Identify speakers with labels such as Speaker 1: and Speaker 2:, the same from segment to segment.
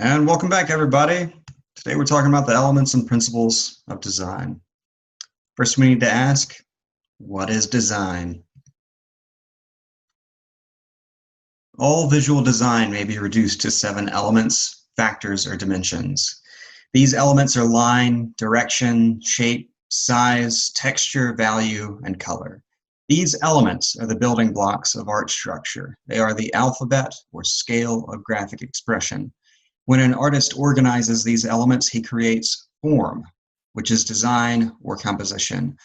Speaker 1: And welcome back, everybody. Today we're talking about the elements and principles of design. First, we need to ask, what is design? All visual design may be reduced to 7 elements, factors, or dimensions. These elements are line, direction, shape, size, texture, value, and color. These elements are the building blocks of art structure. They are the alphabet or scale of graphic expression. When an artist organizes these elements, he creates form, which is design or composition.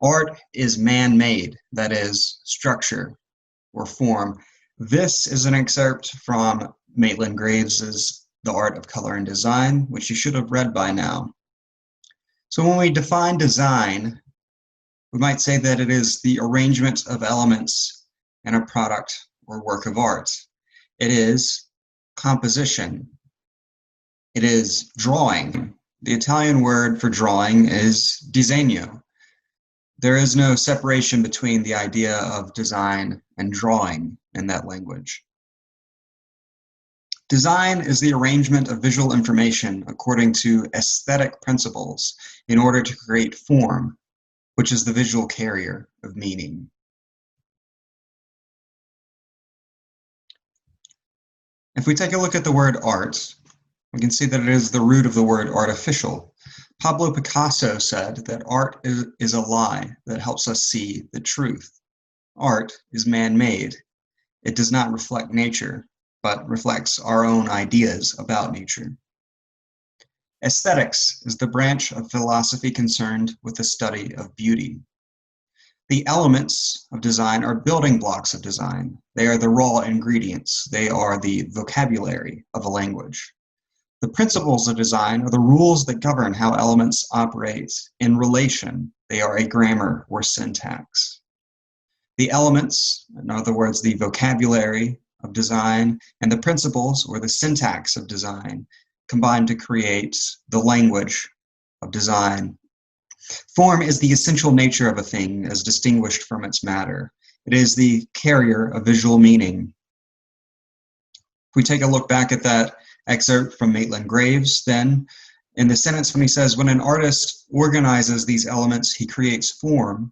Speaker 1: Art is man-made, that is, structure or form. This is an excerpt from Maitland Graves's The Art of Color and Design, which you should have read by now. So when we define design, we might say that it is the arrangement of elements in a product or work of art. It is composition. It is drawing. The Italian word for drawing is disegno. There is no separation between the idea of design and drawing in that language. Design is the arrangement of visual information according to aesthetic principles in order to create form, which is the visual carrier of meaning. If we take a look at the word art, we can see that it is the root of the word artificial. Pablo Picasso said that art is a lie that helps us see the truth. Art is man-made. It does not reflect nature, but reflects our own ideas about nature. Aesthetics is the branch of philosophy concerned with the study of beauty. The elements of design are building blocks of design. They are the raw ingredients. They are the vocabulary of a language. The principles of design are the rules that govern how elements operate in relation. They are a grammar or syntax. The elements, in other words, the vocabulary of design, and the principles or the syntax of design combine to create the language of design. Form is the essential nature of a thing as distinguished from its matter. It is the carrier of visual meaning. If we take a look back at that excerpt from Maitland Graves, then in the sentence when he says, when an artist organizes these elements, he creates form,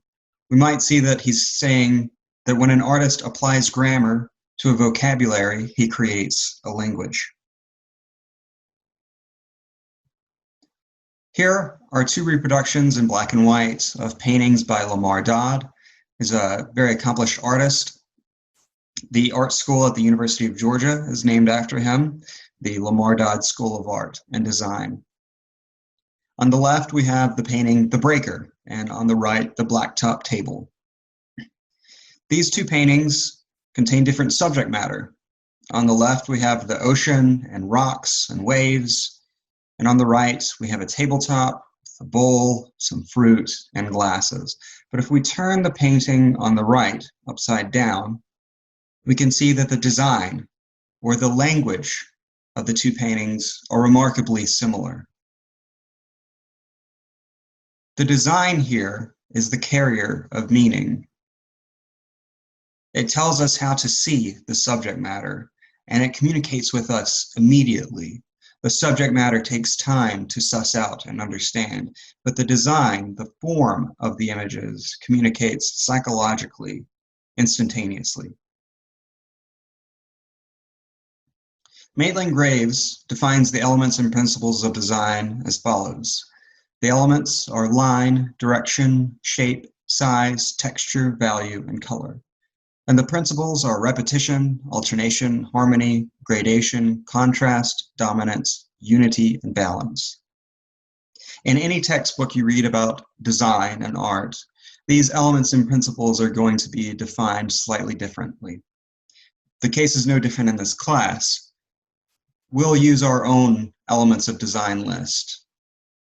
Speaker 1: we might see that he's saying that when an artist applies grammar to a vocabulary, he creates a language. Here are 2 reproductions in black and white of paintings by Lamar Dodd. He's a very accomplished artist. The art school at the University of Georgia is named after him, the Lamar Dodd School of Art and Design. On the left, we have the painting The Breaker, and on the right, the Blacktop Table. These 2 paintings contain different subject matter. On the left, we have the ocean and rocks and waves, and on the right, we have a tabletop, a bowl, some fruit, and glasses. But if we turn the painting on the right upside down, we can see that the design or the language of the 2 paintings are remarkably similar. The design here is the carrier of meaning. It tells us how to see the subject matter, and it communicates with us immediately. The subject matter takes time to suss out and understand, but the design, the form of the images, communicates psychologically, instantaneously. Maitland Graves defines the elements and principles of design as follows. The elements are line, direction, shape, size, texture, value, and color. And the principles are repetition, alternation, harmony, gradation, contrast, dominance, unity, and balance. In any textbook you read about design and art, these elements and principles are going to be defined slightly differently. The case is no different in this class. We'll use our own elements of design list.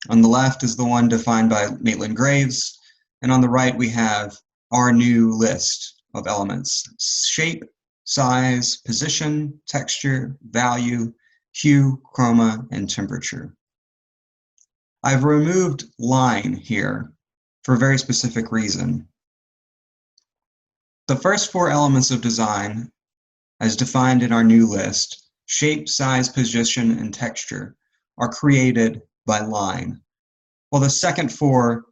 Speaker 1: On the left is the one defined by Maitland Graves, and on the right we have our new list of elements: shape, size, position, texture, value, hue, chroma, and temperature. I've removed line here for a very specific reason. The first 4 elements of design, as defined in our new list, shape, size, position, and texture are created by line, while the second four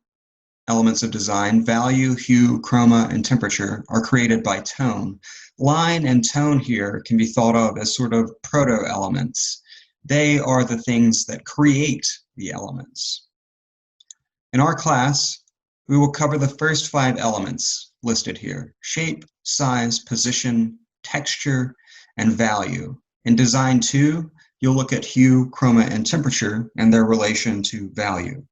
Speaker 1: elements of design, value, hue, chroma, and temperature, are created by tone. Line and tone here can be thought of as sort of proto-elements. They are the things that create the elements. In our class, we will cover the first 5 elements listed here: shape, size, position, texture, and value. In Design 2, you'll look at hue, chroma, and temperature and their relation to value.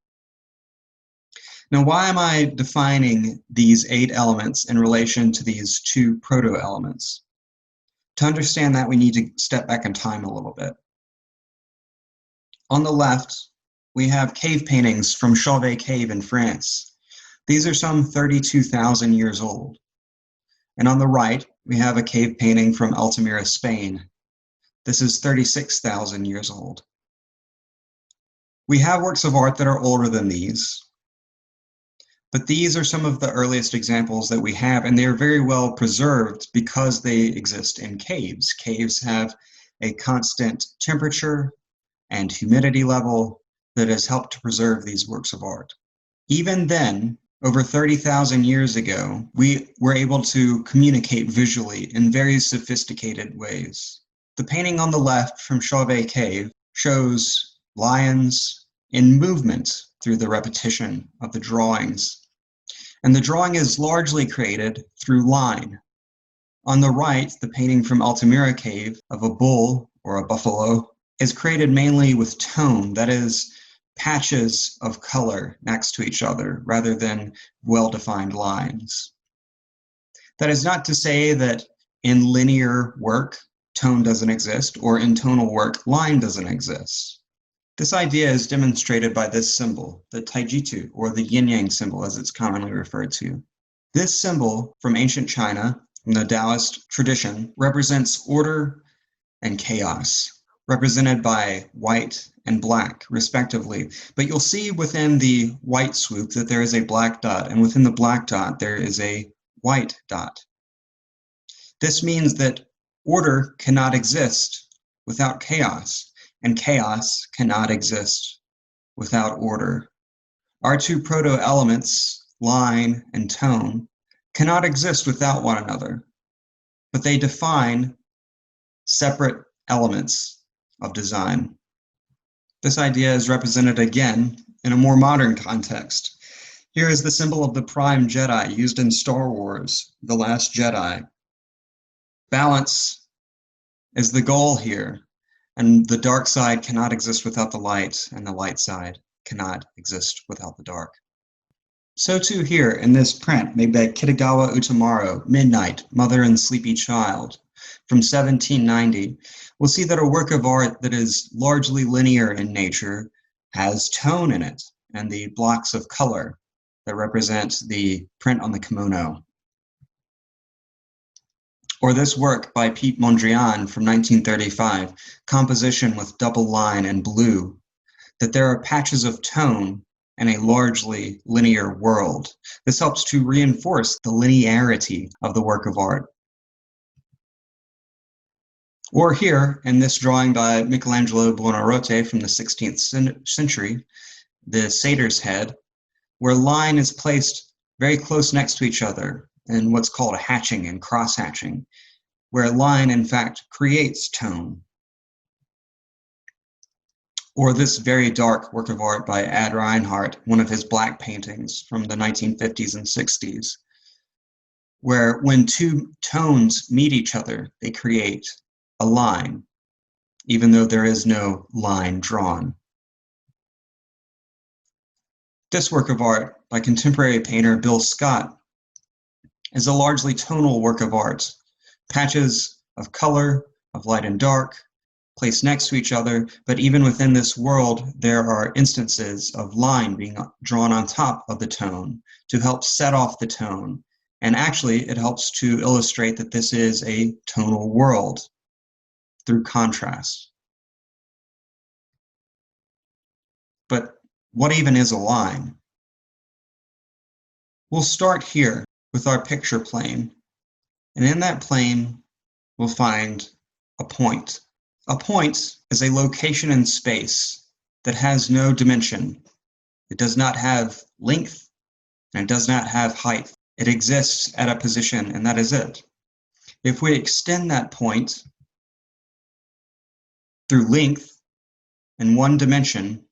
Speaker 1: Now, why am I defining these 8 elements in relation to these 2 proto-elements? To understand that, we need to step back in time a little bit. On the left, we have cave paintings from Chauvet Cave in France. These are some 32,000 years old. And on the right, we have a cave painting from Altamira, Spain. This is 36,000 years old. We have works of art that are older than these, but these are some of the earliest examples that we have, and they are very well preserved because they exist in caves. Caves have a constant temperature and humidity level that has helped to preserve these works of art. Even then, over 30,000 years ago, we were able to communicate visually in very sophisticated ways. The painting on the left from Chauvet Cave shows lions in movement through the repetition of the drawings. And the drawing is largely created through line. On the right, the painting from Altamira Cave of a bull or a buffalo is created mainly with tone, that is, patches of color next to each other rather than well-defined lines. That is not to say that in linear work, tone doesn't exist, or in tonal work, line doesn't exist. This idea is demonstrated by this symbol, the taijitu, or the yin-yang symbol as it's commonly referred to. This symbol from ancient China, from the Taoist tradition, represents order and chaos, represented by white and black, respectively. But you'll see within the white swoop that there is a black dot, and within the black dot there is a white dot. This means that order cannot exist without chaos, and chaos cannot exist without order. Our 2 proto-elements, line and tone, cannot exist without one another, but they define separate elements of design. This idea is represented again in a more modern context. Here is the symbol of the Prime Jedi used in Star Wars, The Last Jedi. Balance is the goal here, and the dark side cannot exist without the light, and the light side cannot exist without the dark. So too here in this print made by Kitagawa Utamaro, Midnight, Mother and Sleepy Child, from 1790, we'll see that a work of art that is largely linear in nature has tone in it, and the blocks of color that represent the print on the kimono. Or this work by Piet Mondrian from 1935, composition with double line and blue, that there are patches of tone in a largely linear world. This helps to reinforce the linearity of the work of art. Or here, in this drawing by Michelangelo Buonarroti from the 16th century, the satyr's head, where line is placed very close next to each other, in what's called hatching and cross-hatching, where line, in fact, creates tone. Or this very dark work of art by Reinhardt, one of his black paintings from the 1950s and 60s, where when 2 tones meet each other, they create a line, even though there is no line drawn. This work of art by contemporary painter Bill Scott is a largely tonal work of art. Patches of color, of light and dark, placed next to each other, but even within this world, there are instances of line being drawn on top of the tone to help set off the tone. And actually, it helps to illustrate that this is a tonal world through contrast. But what even is a line? We'll start here with our picture plane, and in that plane, we'll find a point, A point is a location in space that has no dimension. It does not have length and it does not have height. It exists at a position, and that is it. If we extend that point through length in one dimension,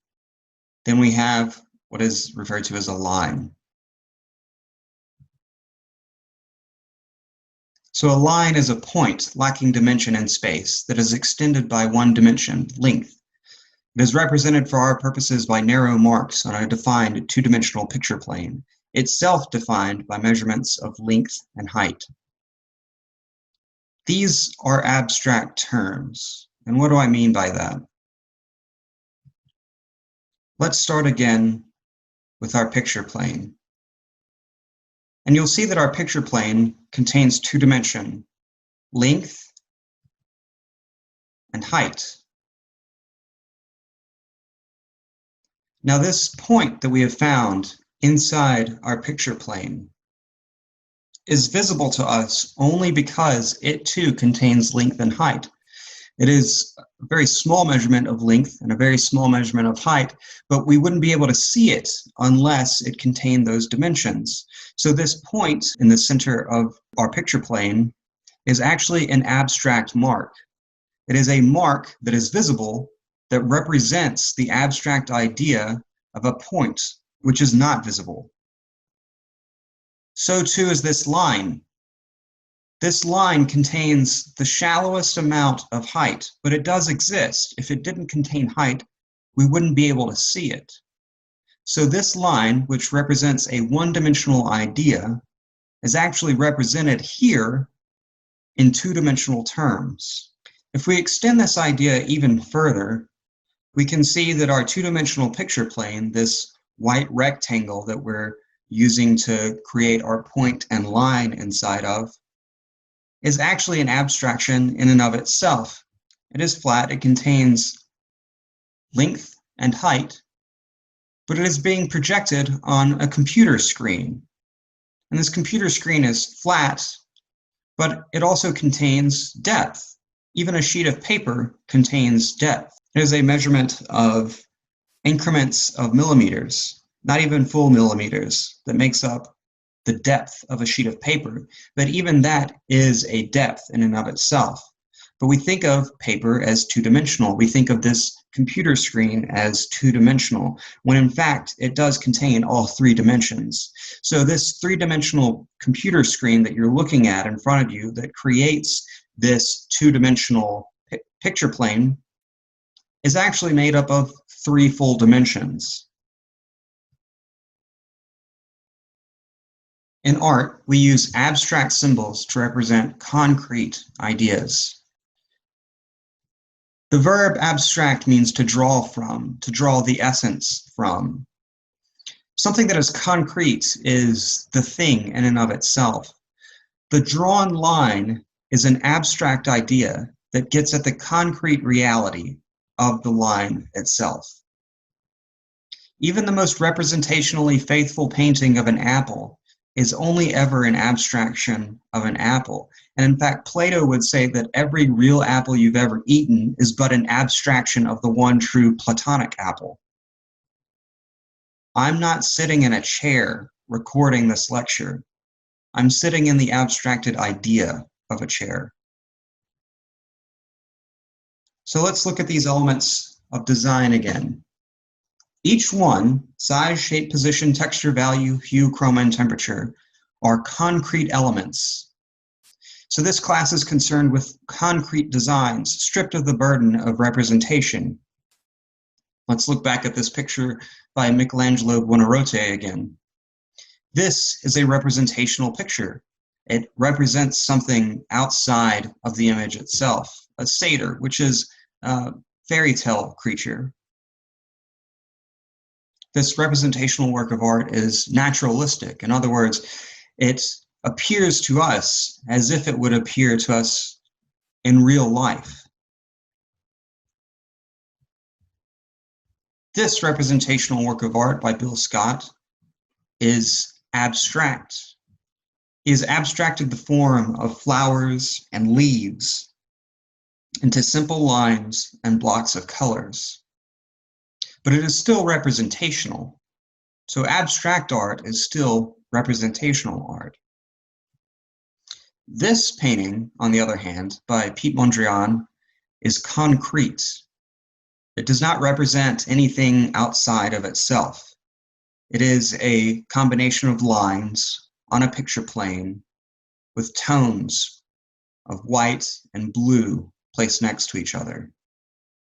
Speaker 1: then we have what is referred to as a line. So a line is a point lacking dimension in space that is extended by one dimension, length. It is represented for our purposes by narrow marks on a defined two-dimensional picture plane, itself defined by measurements of length and height. These are abstract terms. And what do I mean by that? Let's start again with our picture plane. And you'll see that our picture plane contains two dimensions, length and height. Now this point that we have found inside our picture plane is visible to us only because it too contains length and height. It is a very small measurement of length and a very small measurement of height, but we wouldn't be able to see it unless it contained those dimensions. So this point in the center of our picture plane is actually an abstract mark. It is a mark that is visible that represents the abstract idea of a point which is not visible. So too is this line. This line contains the shallowest amount of height, but it does exist. If it didn't contain height, we wouldn't be able to see it. So this line, which represents a one-dimensional idea, is actually represented here in two-dimensional terms. If we extend this idea even further, we can see that our two-dimensional picture plane, this white rectangle that we're using to create our point and line inside of, is actually an abstraction in and of itself. It is flat, it contains length and height, but it is being projected on a computer screen. And this computer screen is flat, but it also contains depth. Even a sheet of paper contains depth. It is a measurement of increments of millimeters, not even full millimeters, that makes up the depth of a sheet of paper, but even that is a depth in and of itself. But we think of paper as two-dimensional. We think of this computer screen as two-dimensional, when in fact it does contain all three dimensions. So this three-dimensional computer screen that you're looking at in front of you that creates this two-dimensional picture plane is actually made up of three full dimensions. In art, we use abstract symbols to represent concrete ideas. The verb abstract means to draw from, to draw the essence from. Something that is concrete is the thing in and of itself. The drawn line is an abstract idea that gets at the concrete reality of the line itself. Even the most representationally faithful painting of an apple is only ever an abstraction of an apple. And in fact, Plato would say that every real apple you've ever eaten is but an abstraction of the one true Platonic apple. I'm not sitting in a chair recording this lecture. I'm sitting in the abstracted idea of a chair. So let's look at these elements of design again. Each one, size, shape, position, texture, value, hue, chroma, and temperature, are concrete elements. So this class is concerned with concrete designs, stripped of the burden of representation. Let's look back at this picture by Michelangelo Buonarroti again. This is a representational picture. It represents something outside of the image itself, a satyr, which is a fairy tale creature. This representational work of art is naturalistic. In other words, it appears to us as if it would appear to us in real life. This representational work of art by Bill Scott is abstract. He has abstracted the form of flowers and leaves. into simple lines and blocks of colors. But it is still representational. So abstract art is still representational art. This painting, on the other hand, by Piet Mondrian, is concrete. It does not represent anything outside of itself. It is a combination of lines on a picture plane with tones of white and blue placed next to each other.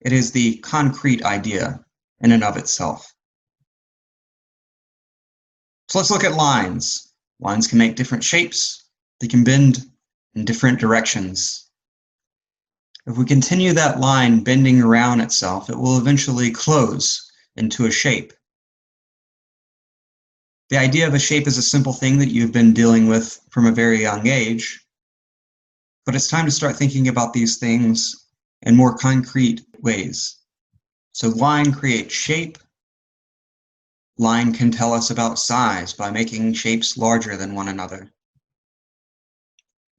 Speaker 1: It is the concrete idea in and of itself. So let's look at lines. Lines can make different shapes. They can bend in different directions. If we continue that line bending around itself, it will eventually close into a shape. The idea of a shape is a simple thing that you've been dealing with from a very young age, but it's time to start thinking about these things in more concrete ways. So line creates shape. Line can tell us about size by making shapes larger than one another.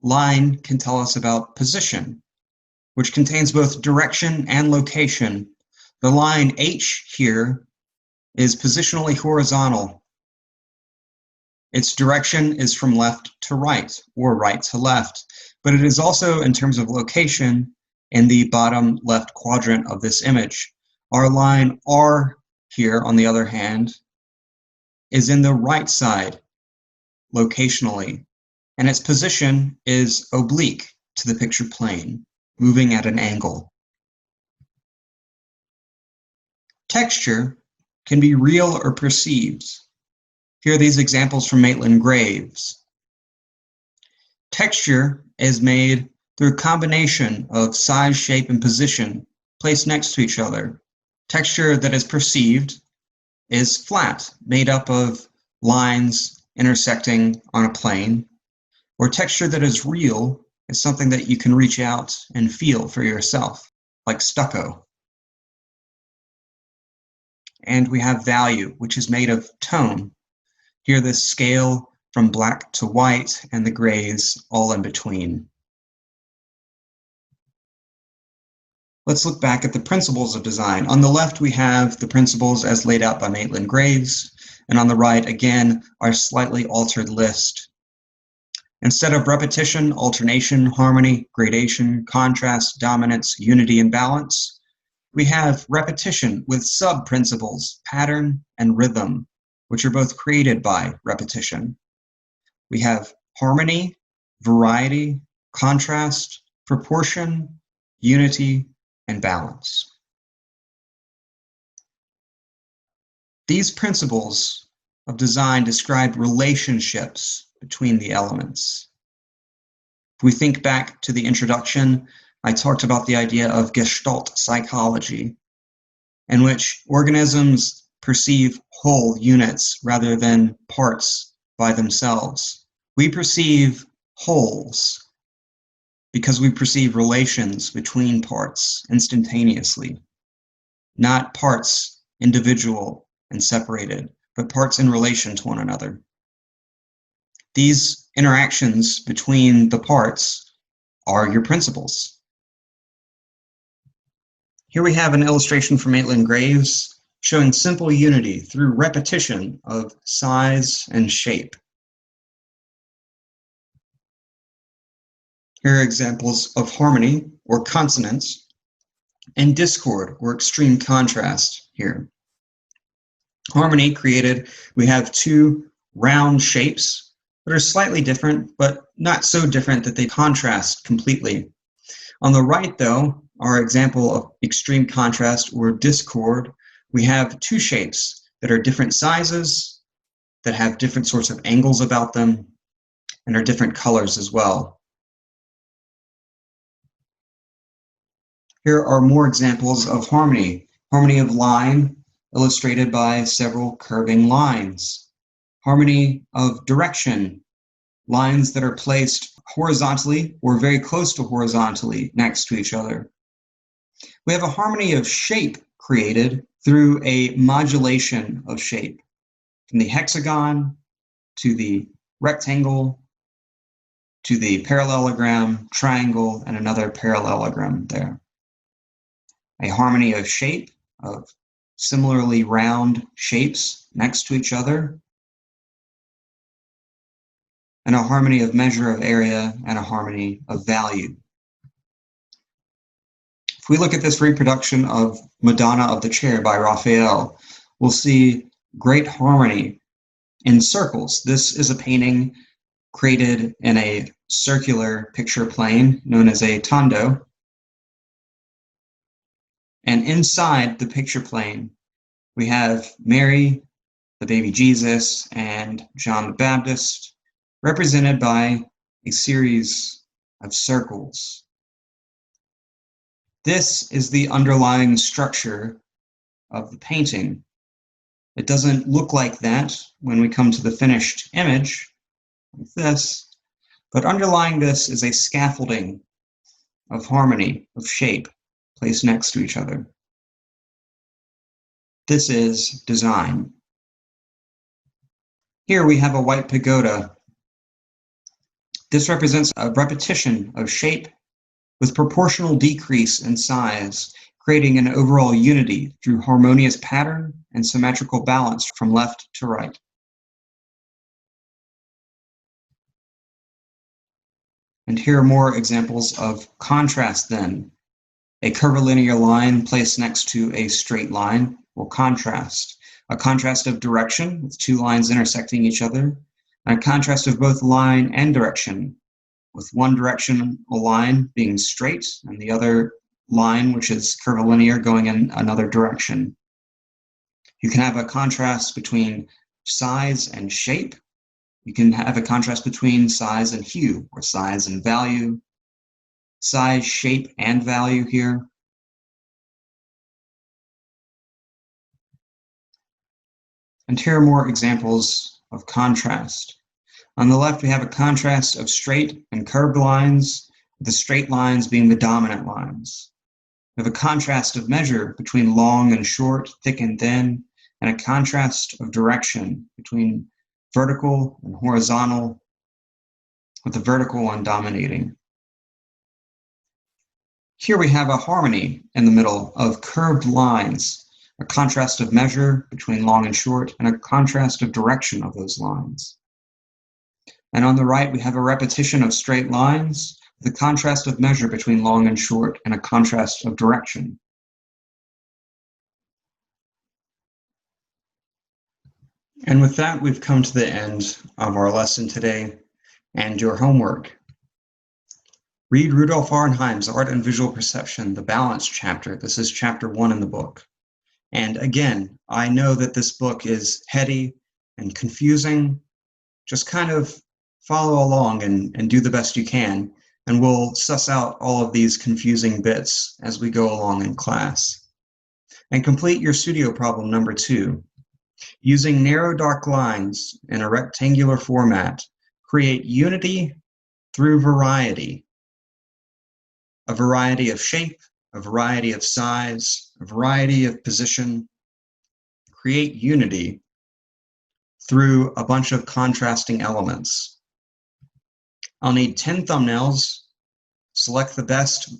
Speaker 1: Line can tell us about position, which contains both direction and location. The line H here is positionally horizontal. Its direction is from left to right, or right to left, but it is also, in terms of location, in the bottom left quadrant of this image. Our line R here, on the other hand, is in the right side, locationally, and its position is oblique to the picture plane, moving at an angle. Texture can be real or perceived. Here are these examples from Maitland graves. Texture is made through a combination of size, shape, and position placed next to each other. Texture that is perceived is flat, made up of lines intersecting on a plane, or texture that is real is something that you can reach out and feel for yourself, like stucco. And we have value, which is made of tone. Here, this scale from black to white and the grays all in between. Let's look back at the principles of design. On the left, we have the principles as laid out by Maitland graves, and on the right, again, our slightly altered list. Instead of repetition, alternation, harmony, gradation, contrast, dominance, unity, and balance, we have repetition with sub-principles, pattern and rhythm, which are both created by repetition. We have harmony, variety, contrast, proportion, unity, and balance. These principles of design describe relationships between the elements. If we think back to the introduction, I talked about the idea of Gestalt psychology, in which organisms perceive whole units rather than parts by themselves. We perceive wholes because we perceive relations between parts instantaneously, not parts individual and separated, but parts in relation to one another. These interactions between the parts are your principles. Here we have an illustration from Maitland graves showing simple unity through repetition of size and shape. Here are examples of harmony or consonance and discord or extreme contrast here. Harmony created, we have two round shapes that are slightly different, but not so different that they contrast completely. On the right, though, our example of extreme contrast or discord, we have two shapes that are different sizes, that have different sorts of angles about them, and are different colors as well. Here are more examples of harmony. Harmony of line, illustrated by several curving lines. Harmony of direction, lines that are placed horizontally or very close to horizontally next to each other. We have a harmony of shape created through a modulation of shape, from the hexagon to the rectangle to the parallelogram, triangle, and another parallelogram there. a harmony of shape, of similarly round shapes next to each other, and a harmony of measure of area and a harmony of value. If we look at this reproduction of Madonna of the Chair by Raphael, we'll see great harmony in circles. This is a painting created in a circular picture plane known as a tondo. And inside the picture plane, we have Mary, the baby Jesus, and John the Baptist, represented by a series of circles. This is the underlying structure of the painting. It doesn't look like that when we come to the finished image, like this, but underlying this is a scaffolding of harmony, of shape, placed next to each other. This is design. Here we have a white pagoda. This represents a repetition of shape with proportional decrease in size, creating an overall unity through harmonious pattern and symmetrical balance from left to right. And here are more examples of contrast then. A curvilinear line placed next to a straight line will contrast. A contrast of direction with two lines intersecting each other, and a contrast of both line and direction, with one directional line being straight and the other line, which is curvilinear, going in another direction. You can have a contrast between size and shape. You can have a contrast between size and hue, or size and value, size, shape, and value here. And here are more examples of contrast. On the left, we have a contrast of straight and curved lines, with the straight lines being the dominant lines. We have a contrast of measure between long and short, thick and thin, and a contrast of direction between vertical and horizontal, with the vertical one dominating. Here we have a harmony in the middle of curved lines, a contrast of measure between long and short, and a contrast of direction of those lines. And on the right, we have a repetition of straight lines, the contrast of measure between long and short, and a contrast of direction. And with that, we've come to the end of our lesson today and your homework. Read Rudolf Arnheim's Art and Visual Perception, the Balance chapter. This is chapter 1 in the book. And again, I know that this book is heady and confusing. Just kind of follow along and do the best you can, and we'll suss out all of these confusing bits as we go along in class. And complete your studio problem number 2. Using narrow dark lines in a rectangular format, create unity through variety. A variety of shape, a variety of size, a variety of position. Create unity through a bunch of contrasting elements. I'll need 10 thumbnails. Select the best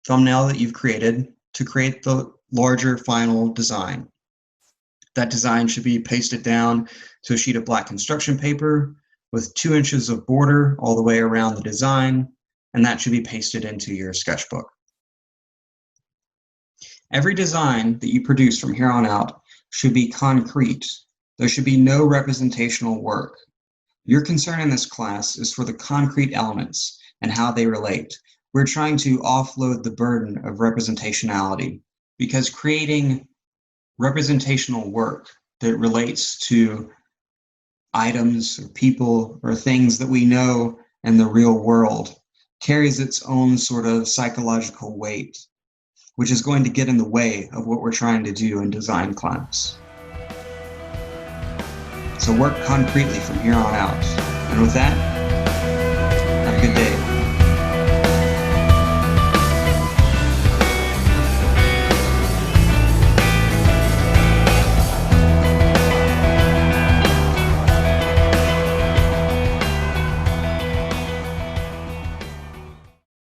Speaker 1: thumbnail that you've created to create the larger final design. That design should be pasted down to a sheet of black construction paper with 2 inches of border all the way around the design, and that should be pasted into your sketchbook. Every design that you produce from here on out should be concrete. There should be no representational work. Your concern in this class is for the concrete elements and how they relate. We're trying to offload the burden of representationality, because creating representational work that relates to items or people or things that we know in the real world carries its own sort of psychological weight, which is going to get in the way of what we're trying to do in design class. So work concretely from here on out. And with that,